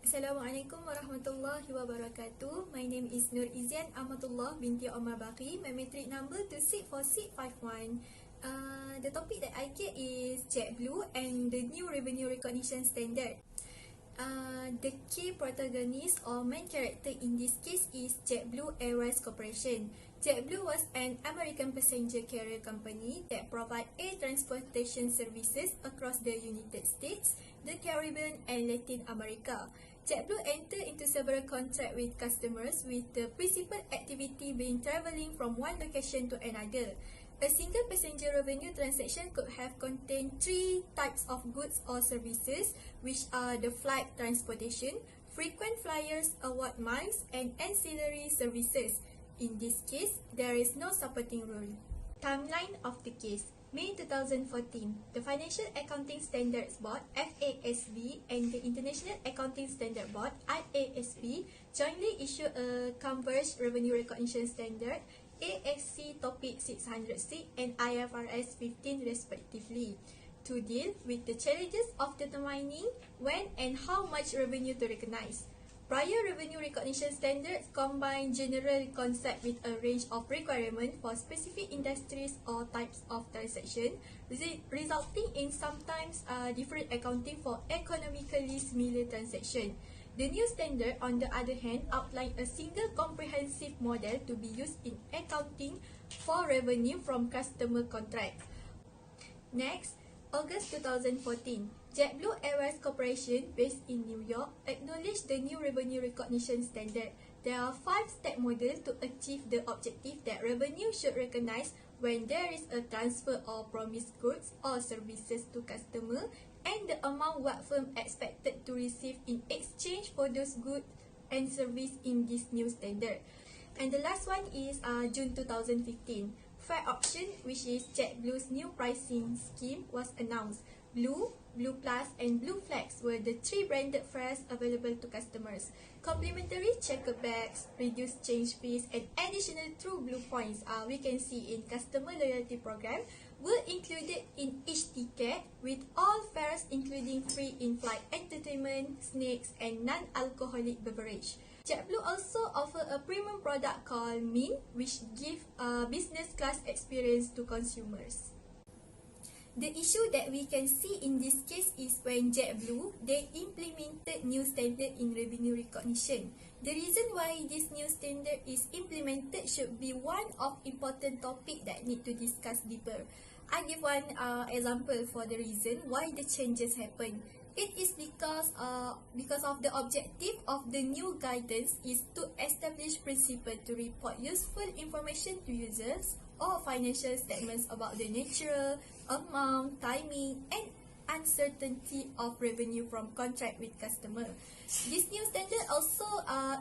Assalamualaikum warahmatullahi wabarakatuh. My name is Nur Izian Ahmadullah binti Omar Bakri. My metric number 264651. The topic that I get is JetBlue and the new revenue recognition standard. The key protagonist or main character in this case is JetBlue Airways Corporation. JetBlue was an American passenger carrier company that provide air transportation services across the United States, the Caribbean and Latin America. JetBlue entered into several contracts with customers with the principal activity being travelling from one location to another. A single passenger revenue transaction could have contained three types of goods or services, which are the flight transportation, frequent flyers, award miles, and ancillary services. In this case, there is no supporting rule. Timeline of the case. May 2014, the Financial Accounting Standards Board (FASB) and the International Accounting Standard Board (IASB) jointly issued a Converged Revenue Recognition Standard (ASC) Topic 606 and IFRS 15 respectively, to deal with the challenges of determining when and how much revenue to recognize. Prior revenue recognition standards combine general concept with a range of requirements for specific industries or types of transaction, resulting in sometimes different accounting for economically similar transaction. The new standard, on the other hand, outlined a single comprehensive model to be used in accounting for revenue from customer contracts. Next, August 2014, JetBlue Airways Corporation, based in New York, acknowledged the new revenue recognition standard. There are 5-step models to achieve the objective that revenue should recognize when there is a transfer or promised goods or services to customer, and the amount what firm expected to receive in exchange for those goods and service in this new standard. And the last one is June 2015. Fare option, which is JetBlue's new pricing scheme, was announced. Blue, Blue Plus, and Blue Flex were the three branded fares available to customers. Complimentary checkered bags, reduced change fees, and additional True Blue points we can see in customer loyalty program were included in each ticket, with all fares including free in-flight entertainment, snacks, and non-alcoholic beverage. JetBlue also offer a premium product called Mint, which gives a business class experience to consumers. The issue that we can see in this case is when JetBlue, they implemented new standard in revenue recognition. The reason why this new standard is implemented should be one of important topic that need to discuss deeper. I give one example for the reason why the changes happen. It is because of the objective of the new guidance is to establish principle to report useful information to users or financial statements about the nature, amount, timing, and uncertainty of revenue from contract with customer. This new standard also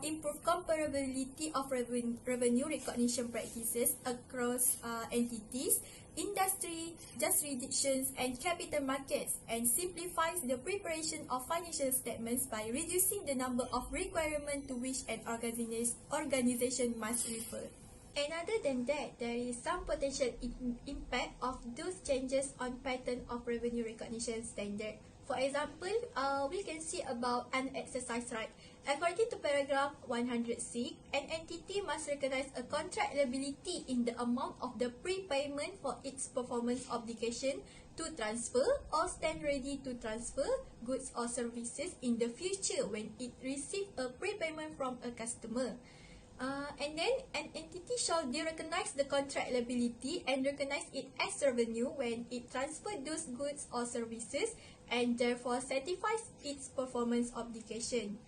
improve comparability of revenue recognition practices across entities, industry, jurisdictions, and capital markets, and simplifies the preparation of financial statements by reducing the number of requirements to which an organization must refer. And other than that, there is some potential impact of those changes on pattern of revenue recognition standard. For example, we can see about unexercised right. According to paragraph 106, an entity must recognize a contract liability in the amount of the prepayment for its performance obligation to transfer or stand ready to transfer goods or services in the future when it receives a prepayment from a customer. And then an entity shall recognize the contract liability and recognize it as revenue when it transfers those goods or services and therefore satisfies its performance obligation.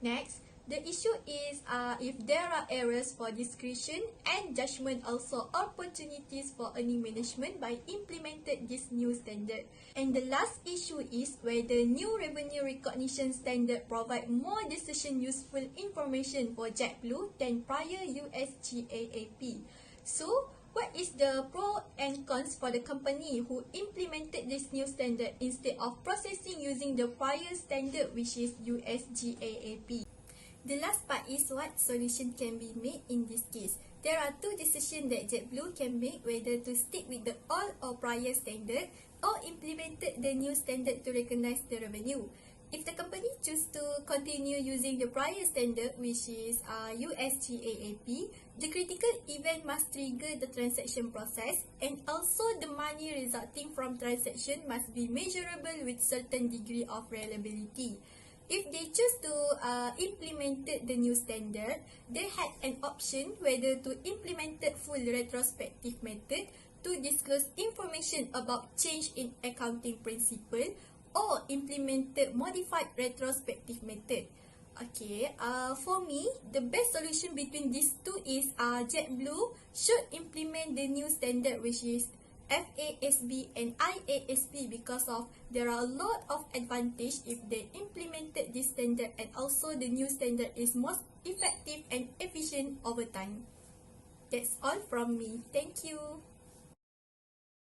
Next, the issue is if there are areas for discretion and judgment, also opportunities for earning management by implementing this new standard. And the last issue is where the new revenue recognition standard provide more decision useful information for JetBlue than prior USGAAP. So, what is the pro and cons for the company who implemented this new standard instead of processing using the prior standard, which is USGAAP? The last part is what solution can be made in this case. There are two decisions that JetBlue can make, whether to stick with the old or prior standard or implemented the new standard to recognize the revenue. If the company choose to continue using the prior standard, which is USGAAP, the critical event must trigger the transaction process, and also the money resulting from transaction must be measurable with certain degree of reliability. If they choose to implement the new standard, they had an option whether to implement the full retrospective method to disclose information about change in accounting principle, or implemented modified retrospective method. Okay, for me, the best solution between these two is JetBlue should implement the new standard, which is FASB and IASB, because of there are a lot of advantage if they implemented this standard, and also the new standard is most effective and efficient over time. That's all from me. Thank you.